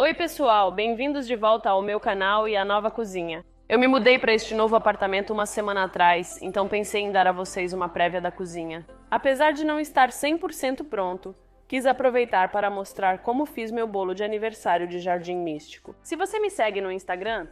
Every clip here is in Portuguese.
Oi pessoal, bem-vindos de volta ao meu canal e à nova cozinha. Eu me mudei para este novo apartamento uma semana atrás, então pensei em dar a vocês uma prévia da cozinha. Apesar de não estar 100% pronto, quis aproveitar para mostrar como fiz meu bolo de aniversário de Jardim Místico. Se você me segue no Instagram,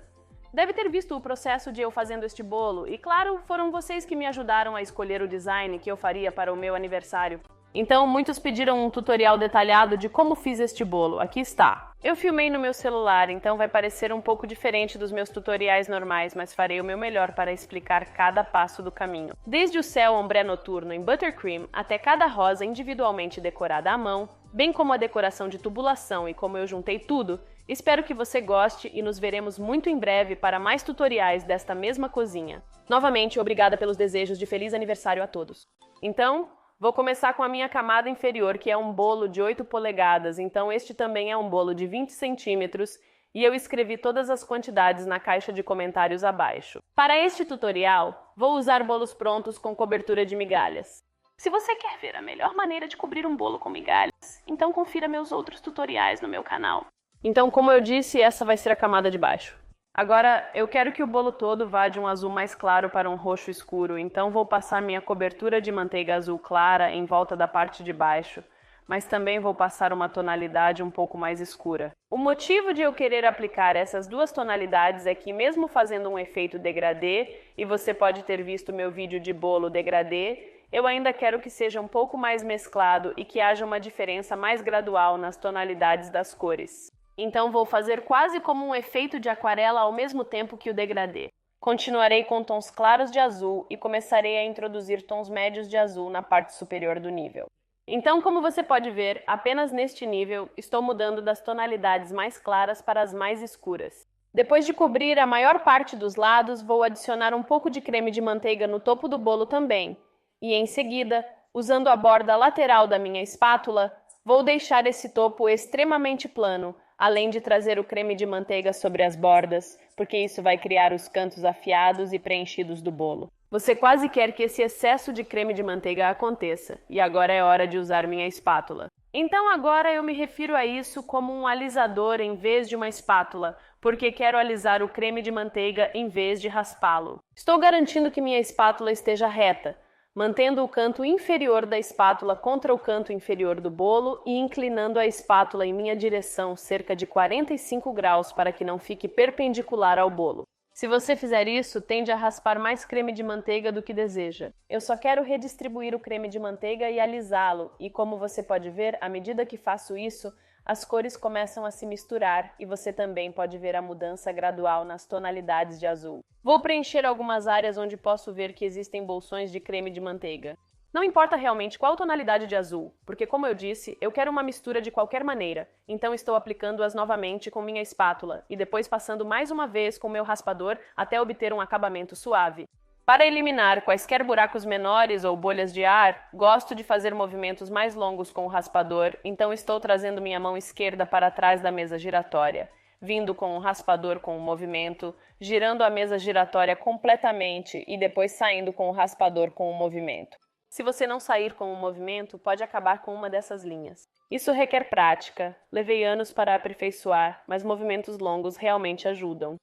deve ter visto o processo de eu fazendo este bolo e, claro, foram vocês que me ajudaram a escolher o design que eu faria para o meu aniversário. Então, muitos pediram um tutorial detalhado de como fiz este bolo. Aqui está. Eu filmei no meu celular, então vai parecer um pouco diferente dos meus tutoriais normais, mas farei o meu melhor para explicar cada passo do caminho. Desde o céu ombré noturno em buttercream até cada rosa individualmente decorada à mão, bem como a decoração de tubulação e como eu juntei tudo, espero que você goste e nos veremos muito em breve para mais tutoriais desta mesma cozinha. Novamente, obrigada pelos desejos de feliz aniversário a todos. Então, vou começar com a minha camada inferior, que é um bolo de 8 polegadas, então este também é um bolo de 20 centímetros e eu escrevi todas as quantidades na caixa de comentários abaixo. Para este tutorial, vou usar bolos prontos com cobertura de migalhas. Se você quer ver a melhor maneira de cobrir um bolo com migalhas, então confira meus outros tutoriais no meu canal. Então, como eu disse, essa vai ser a camada de baixo. Agora, eu quero que o bolo todo vá de um azul mais claro para um roxo escuro, então vou passar minha cobertura de manteiga azul clara em volta da parte de baixo, mas também vou passar uma tonalidade um pouco mais escura. O motivo de eu querer aplicar essas duas tonalidades é que, mesmo fazendo um efeito degradê, e você pode ter visto meu vídeo de bolo degradê, eu ainda quero que seja um pouco mais mesclado e que haja uma diferença mais gradual nas tonalidades das cores. Então vou fazer quase como um efeito de aquarela ao mesmo tempo que o degradê. Continuarei com tons claros de azul e começarei a introduzir tons médios de azul na parte superior do nível. Então, como você pode ver, apenas neste nível estou mudando das tonalidades mais claras para as mais escuras. Depois de cobrir a maior parte dos lados, vou adicionar um pouco de creme de manteiga no topo do bolo também. E em seguida, usando a borda lateral da minha espátula, vou deixar esse topo extremamente plano, além de trazer o creme de manteiga sobre as bordas, porque isso vai criar os cantos afiados e preenchidos do bolo. Você quase quer que esse excesso de creme de manteiga aconteça, e agora é hora de usar minha espátula. Então agora eu me refiro a isso como um alisador em vez de uma espátula, porque quero alisar o creme de manteiga em vez de raspá-lo. Estou garantindo que minha espátula esteja reta, mantendo o canto inferior da espátula contra o canto inferior do bolo e inclinando a espátula em minha direção cerca de 45 graus para que não fique perpendicular ao bolo. Se você fizer isso, tende a raspar mais creme de manteiga do que deseja. Eu só quero redistribuir o creme de manteiga e alisá-lo, e como você pode ver, à medida que faço isso, as cores começam a se misturar e você também pode ver a mudança gradual nas tonalidades de azul. Vou preencher algumas áreas onde posso ver que existem bolsões de creme de manteiga. Não importa realmente qual tonalidade de azul, porque como eu disse, eu quero uma mistura de qualquer maneira, então estou aplicando-as novamente com minha espátula e depois passando mais uma vez com meu raspador até obter um acabamento suave. Para eliminar quaisquer buracos menores ou bolhas de ar, gosto de fazer movimentos mais longos com o raspador, então estou trazendo minha mão esquerda para trás da mesa giratória, vindo com o raspador com o movimento, girando a mesa giratória completamente e depois saindo com o raspador com o movimento. Se você não sair com o movimento, pode acabar com uma dessas linhas. Isso requer prática, levei anos para aperfeiçoar, mas movimentos longos realmente ajudam.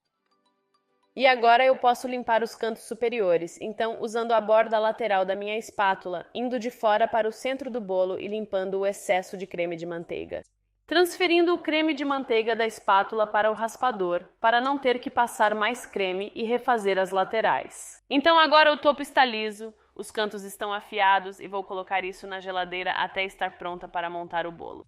E agora eu posso limpar os cantos superiores, então usando a borda lateral da minha espátula, indo de fora para o centro do bolo e limpando o excesso de creme de manteiga. Transferindo o creme de manteiga da espátula para o raspador, para não ter que passar mais creme e refazer as laterais. Então agora o topo está liso, os cantos estão afiados e vou colocar isso na geladeira até estar pronta para montar o bolo.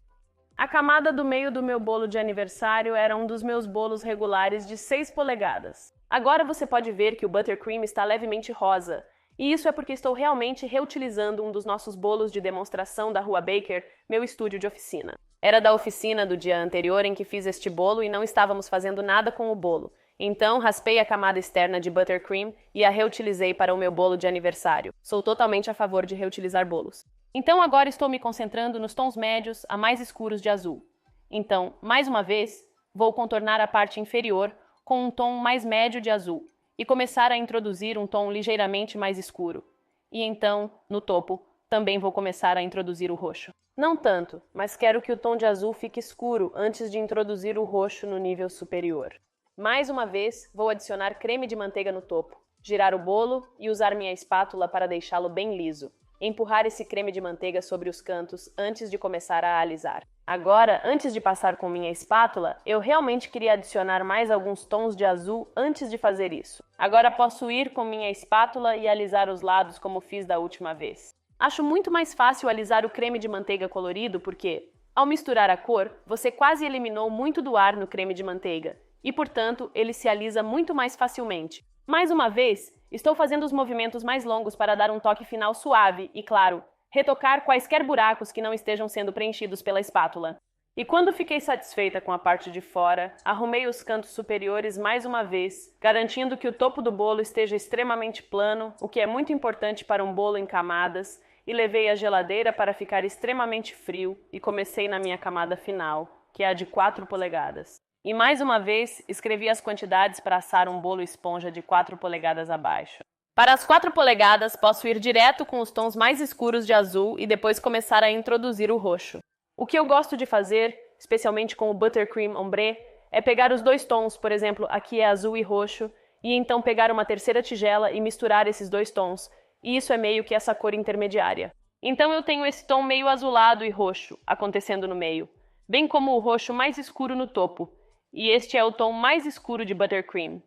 A camada do meio do meu bolo de aniversário era um dos meus bolos regulares de 6 polegadas. Agora você pode ver que o buttercream está levemente rosa, e isso é porque estou realmente reutilizando um dos nossos bolos de demonstração da Rua Baker, meu estúdio de oficina. Era da oficina do dia anterior em que fiz este bolo e não estávamos fazendo nada com o bolo. Então, raspei a camada externa de buttercream e a reutilizei para o meu bolo de aniversário. Sou totalmente a favor de reutilizar bolos. Então agora estou me concentrando nos tons médios a mais escuros de azul. Então, mais uma vez, vou contornar a parte inferior com um tom mais médio de azul e começar a introduzir um tom ligeiramente mais escuro. E então, no topo, também vou começar a introduzir o roxo. Não tanto, mas quero que o tom de azul fique escuro antes de introduzir o roxo no nível superior. Mais uma vez, vou adicionar creme de manteiga no topo, girar o bolo e usar minha espátula para deixá-lo bem liso. Empurrar esse creme de manteiga sobre os cantos antes de começar a alisar. Agora, antes de passar com minha espátula, eu realmente queria adicionar mais alguns tons de azul antes de fazer isso. Agora posso ir com minha espátula e alisar os lados como fiz da última vez. Acho muito mais fácil alisar o creme de manteiga colorido porque, ao misturar a cor, você quase eliminou muito do ar no creme de manteiga e, portanto, ele se alisa muito mais facilmente. Mais uma vez, estou fazendo os movimentos mais longos para dar um toque final suave e, claro, retocar quaisquer buracos que não estejam sendo preenchidos pela espátula. E quando fiquei satisfeita com a parte de fora, arrumei os cantos superiores mais uma vez, garantindo que o topo do bolo esteja extremamente plano, o que é muito importante para um bolo em camadas, e levei à geladeira para ficar extremamente frio e comecei na minha camada final, que é a de 4 polegadas. E mais uma vez, escrevi as quantidades para assar um bolo esponja de 4 polegadas abaixo. Para as 4 polegadas, posso ir direto com os tons mais escuros de azul e depois começar a introduzir o roxo. O que eu gosto de fazer, especialmente com o Buttercream Ombre, é pegar os dois tons, por exemplo, aqui é azul e roxo, e então pegar uma terceira tigela e misturar esses dois tons, e isso é meio que essa cor intermediária. Então eu tenho esse tom meio azulado e roxo acontecendo no meio, bem como o roxo mais escuro no topo, e este é o tom mais escuro de Buttercream.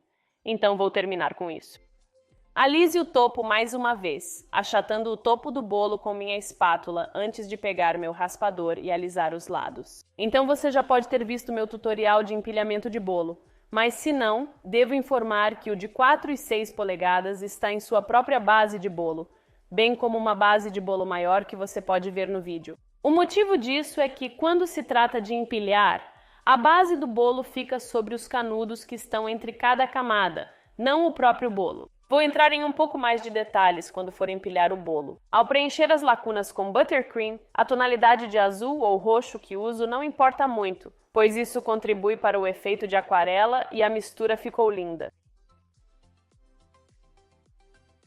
Então vou terminar com isso. Alise o topo mais uma vez, achatando o topo do bolo com minha espátula antes de pegar meu raspador e alisar os lados. Então você já pode ter visto meu tutorial de empilhamento de bolo, mas se não, devo informar que o de 4 e 6 polegadas está em sua própria base de bolo, bem como uma base de bolo maior que você pode ver no vídeo. O motivo disso é que quando se trata de empilhar, a base do bolo fica sobre os canudos que estão entre cada camada, não o próprio bolo. Vou entrar em um pouco mais de detalhes quando for empilhar o bolo. Ao preencher as lacunas com Buttercream, a tonalidade de azul ou roxo que uso não importa muito, pois isso contribui para o efeito de aquarela e a mistura ficou linda.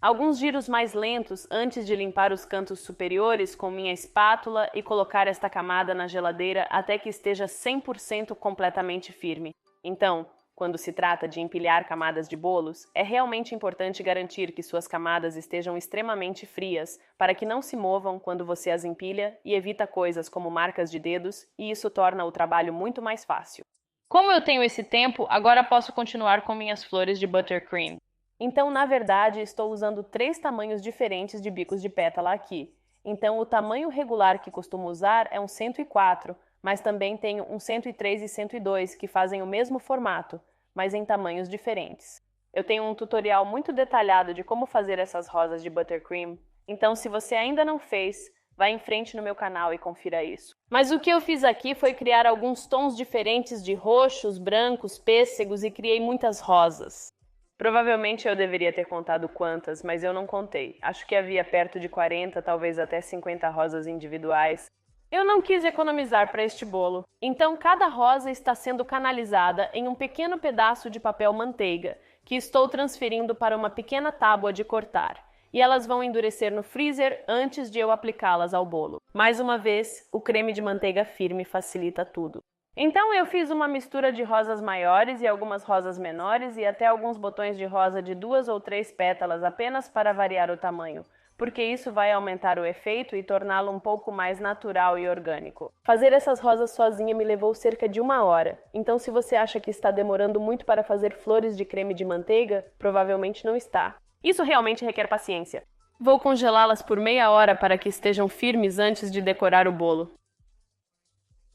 Alguns giros mais lentos antes de limpar os cantos superiores com minha espátula e colocar esta camada na geladeira até que esteja 100% completamente firme. Então, quando se trata de empilhar camadas de bolos, é realmente importante garantir que suas camadas estejam extremamente frias para que não se movam quando você as empilha e evita coisas como marcas de dedos, e isso torna o trabalho muito mais fácil. Como eu tenho esse tempo, agora posso continuar com minhas flores de Buttercream. Então, na verdade, estou usando 3 tamanhos diferentes de bicos de pétala aqui. Então, o tamanho regular que costumo usar é um 104, mas também tenho um 103 e 102 que fazem o mesmo formato, mas em tamanhos diferentes. Eu tenho um tutorial muito detalhado de como fazer essas rosas de Buttercream, então se você ainda não fez, vá em frente no meu canal e confira isso. Mas o que eu fiz aqui foi criar alguns tons diferentes de roxos, brancos, pêssegos e criei muitas rosas. Provavelmente eu deveria ter contado quantas, mas eu não contei. Acho que havia perto de 40, talvez até 50 rosas individuais. Eu não quis economizar para este bolo, então cada rosa está sendo canalizada em um pequeno pedaço de papel manteiga, que estou transferindo para uma pequena tábua de cortar, e elas vão endurecer no freezer antes de eu aplicá-las ao bolo. Mais uma vez, o creme de manteiga firme facilita tudo. Então eu fiz uma mistura de rosas maiores e algumas rosas menores e até alguns botões de rosa de 2 ou 3 pétalas apenas para variar o tamanho, porque isso vai aumentar o efeito e torná-lo um pouco mais natural e orgânico. Fazer essas rosas sozinha me levou cerca de 1 hora, então se você acha que está demorando muito para fazer flores de creme de manteiga, provavelmente não está. Isso realmente requer paciência. Vou congelá-las por meia hora para que estejam firmes antes de decorar o bolo.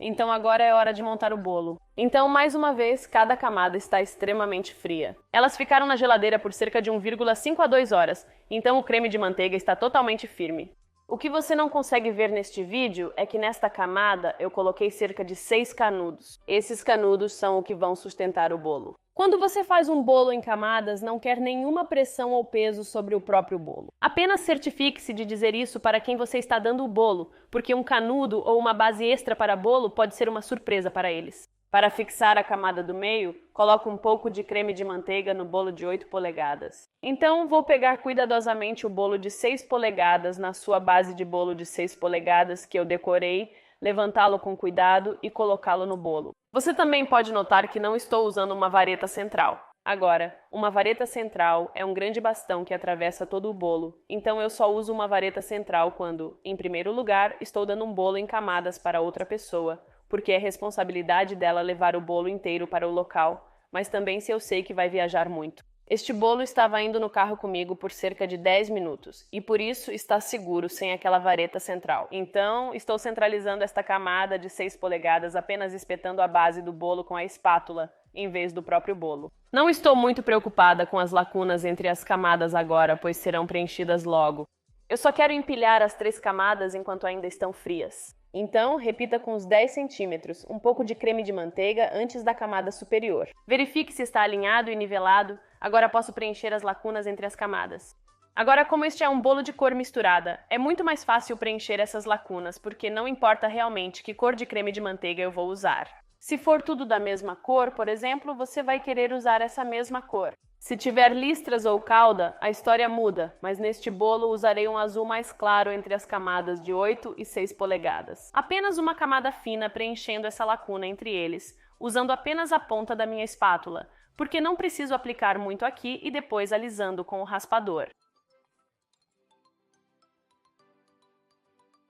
Então agora é hora de montar o bolo. Então, mais uma vez, cada camada está extremamente fria. Elas ficaram na geladeira por cerca de 1,5 a 2 horas, então o creme de manteiga está totalmente firme. O que você não consegue ver neste vídeo é que nesta camada eu coloquei cerca de 6 canudos. Esses canudos são o que vão sustentar o bolo. Quando você faz um bolo em camadas, não quer nenhuma pressão ou peso sobre o próprio bolo. Apenas certifique-se de dizer isso para quem você está dando o bolo, porque um canudo ou uma base extra para bolo pode ser uma surpresa para eles. Para fixar a camada do meio, coloco um pouco de creme de manteiga no bolo de 8 polegadas. Então, vou pegar cuidadosamente o bolo de 6 polegadas na sua base de bolo de 6 polegadas que eu decorei, levantá-lo com cuidado e colocá-lo no bolo. Você também pode notar que não estou usando uma vareta central. Agora, uma vareta central é um grande bastão que atravessa todo o bolo, então eu só uso uma vareta central quando, em primeiro lugar, estou dando um bolo em camadas para outra pessoa, porque é responsabilidade dela levar o bolo inteiro para o local, mas também se eu sei que vai viajar muito. Este bolo estava indo no carro comigo por cerca de 10 minutos, e por isso está seguro sem aquela vareta central. Então, estou centralizando esta camada de 6 polegadas apenas espetando a base do bolo com a espátula, em vez do próprio bolo. Não estou muito preocupada com as lacunas entre as camadas agora, pois serão preenchidas logo. Eu só quero empilhar as 3 camadas enquanto ainda estão frias. Então, repita com uns 10 centímetros, um pouco de creme de manteiga antes da camada superior. Verifique se está alinhado e nivelado, agora posso preencher as lacunas entre as camadas. Agora, como este é um bolo de cor misturada, é muito mais fácil preencher essas lacunas, porque não importa realmente que cor de creme de manteiga eu vou usar. Se for tudo da mesma cor, por exemplo, você vai querer usar essa mesma cor. Se tiver listras ou cauda, a história muda, mas neste bolo usarei um azul mais claro entre as camadas de 8 e 6 polegadas. Apenas uma camada fina preenchendo essa lacuna entre eles, usando apenas a ponta da minha espátula, porque não preciso aplicar muito aqui e depois alisando com o raspador.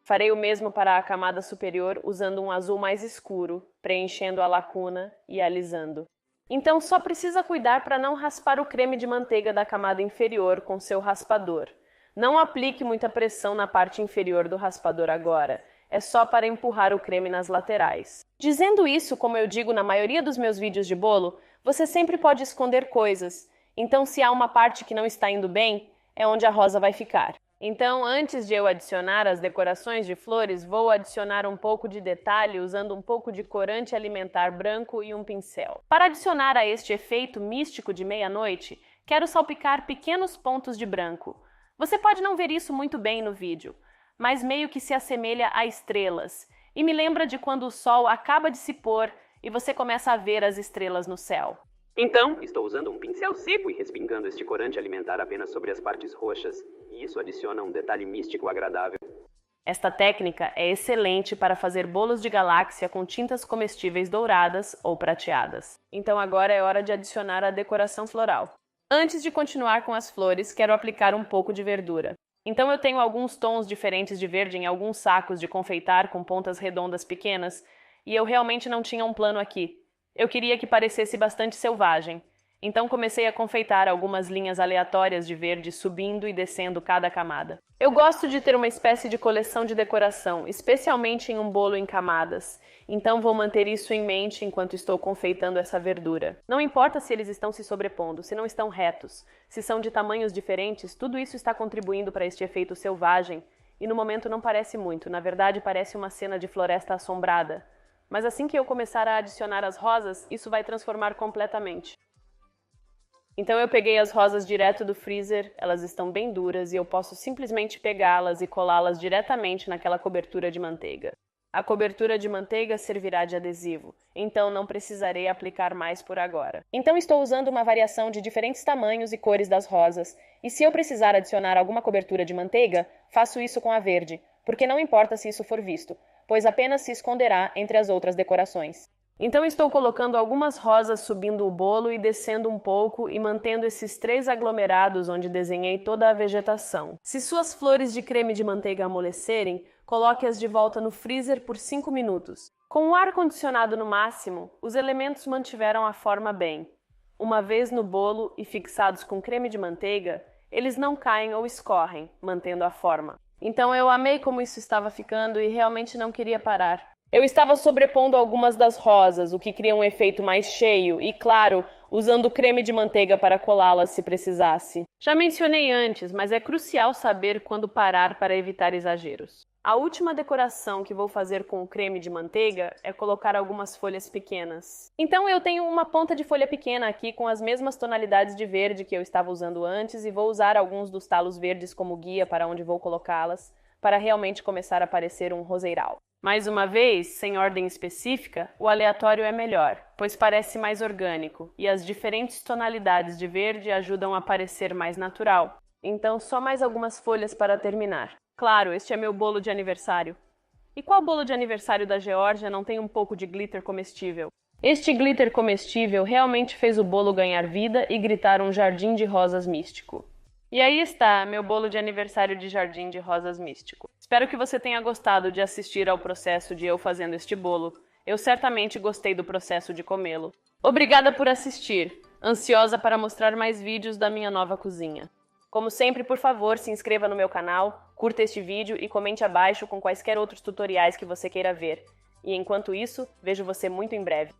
Farei o mesmo para a camada superior usando um azul mais escuro, preenchendo a lacuna e alisando. Então só precisa cuidar para não raspar o creme de manteiga da camada inferior com seu raspador. Não aplique muita pressão na parte inferior do raspador agora, é só para empurrar o creme nas laterais. Dizendo isso, como eu digo na maioria dos meus vídeos de bolo, você sempre pode esconder coisas, então se há uma parte que não está indo bem, é onde a rosa vai ficar. Então, antes de eu adicionar as decorações de flores, vou adicionar um pouco de detalhe usando um pouco de corante alimentar branco e um pincel. Para adicionar a este efeito místico de meia-noite, quero salpicar pequenos pontos de branco. Você pode não ver isso muito bem no vídeo, mas meio que se assemelha a estrelas, e me lembra de quando o sol acaba de se pôr e você começa a ver as estrelas no céu. Então, estou usando um pincel seco e respingando este corante alimentar apenas sobre as partes roxas, e isso adiciona um detalhe místico agradável. Esta técnica é excelente para fazer bolos de galáxia com tintas comestíveis douradas ou prateadas. Então agora é hora de adicionar a decoração floral. Antes de continuar com as flores, quero aplicar um pouco de verdura. Então eu tenho alguns tons diferentes de verde em alguns sacos de confeitar com pontas redondas pequenas, e eu realmente não tinha um plano aqui. Eu queria que parecesse bastante selvagem, então comecei a confeitar algumas linhas aleatórias de verde subindo e descendo cada camada. Eu gosto de ter uma espécie de coleção de decoração, especialmente em um bolo em camadas, então vou manter isso em mente enquanto estou confeitando essa verdura. Não importa se eles estão se sobrepondo, se não estão retos, se são de tamanhos diferentes, tudo isso está contribuindo para este efeito selvagem, e no momento não parece muito, na verdade parece uma cena de floresta assombrada. Mas assim que eu começar a adicionar as rosas, isso vai transformar completamente. Então eu peguei as rosas direto do freezer, elas estão bem duras e eu posso simplesmente pegá-las e colá-las diretamente naquela cobertura de manteiga. A cobertura de manteiga servirá de adesivo, então não precisarei aplicar mais por agora. Então estou usando uma variação de diferentes tamanhos e cores das rosas, e se eu precisar adicionar alguma cobertura de manteiga, faço isso com a verde, porque não importa se isso for visto, pois apenas se esconderá entre as outras decorações. Então estou colocando algumas rosas subindo o bolo e descendo um pouco e mantendo esses 3 aglomerados onde desenhei toda a vegetação. Se suas flores de creme de manteiga amolecerem, coloque-as de volta no freezer por 5 minutos. Com o ar-condicionado no máximo, os elementos mantiveram a forma bem. Uma vez no bolo e fixados com creme de manteiga, eles não caem ou escorrem, mantendo a forma. Então eu amei como isso estava ficando e realmente não queria parar. Eu estava sobrepondo algumas das rosas, o que cria um efeito mais cheio e, claro, usando creme de manteiga para colá-las se precisasse. Já mencionei antes, mas é crucial saber quando parar para evitar exageros. A última decoração que vou fazer com o creme de manteiga é colocar algumas folhas pequenas. Então eu tenho uma ponta de folha pequena aqui com as mesmas tonalidades de verde que eu estava usando antes e vou usar alguns dos talos verdes como guia para onde vou colocá-las, para realmente começar a parecer um roseiral. Mais uma vez, sem ordem específica, o aleatório é melhor, pois parece mais orgânico, e as diferentes tonalidades de verde ajudam a parecer mais natural. Então, só mais algumas folhas para terminar. Claro, este é meu bolo de aniversário. E qual bolo de aniversário da Geórgia não tem um pouco de glitter comestível? Este glitter comestível realmente fez o bolo ganhar vida e gritar um jardim de rosas místico. E aí está, meu bolo de aniversário de jardim de rosas místico. Espero que você tenha gostado de assistir ao processo de eu fazendo este bolo. Eu certamente gostei do processo de comê-lo. Obrigada por assistir. Ansiosa para mostrar mais vídeos da minha nova cozinha. Como sempre, por favor, se inscreva no meu canal, curta este vídeo e comente abaixo com quaisquer outros tutoriais que você queira ver. E enquanto isso, vejo você muito em breve.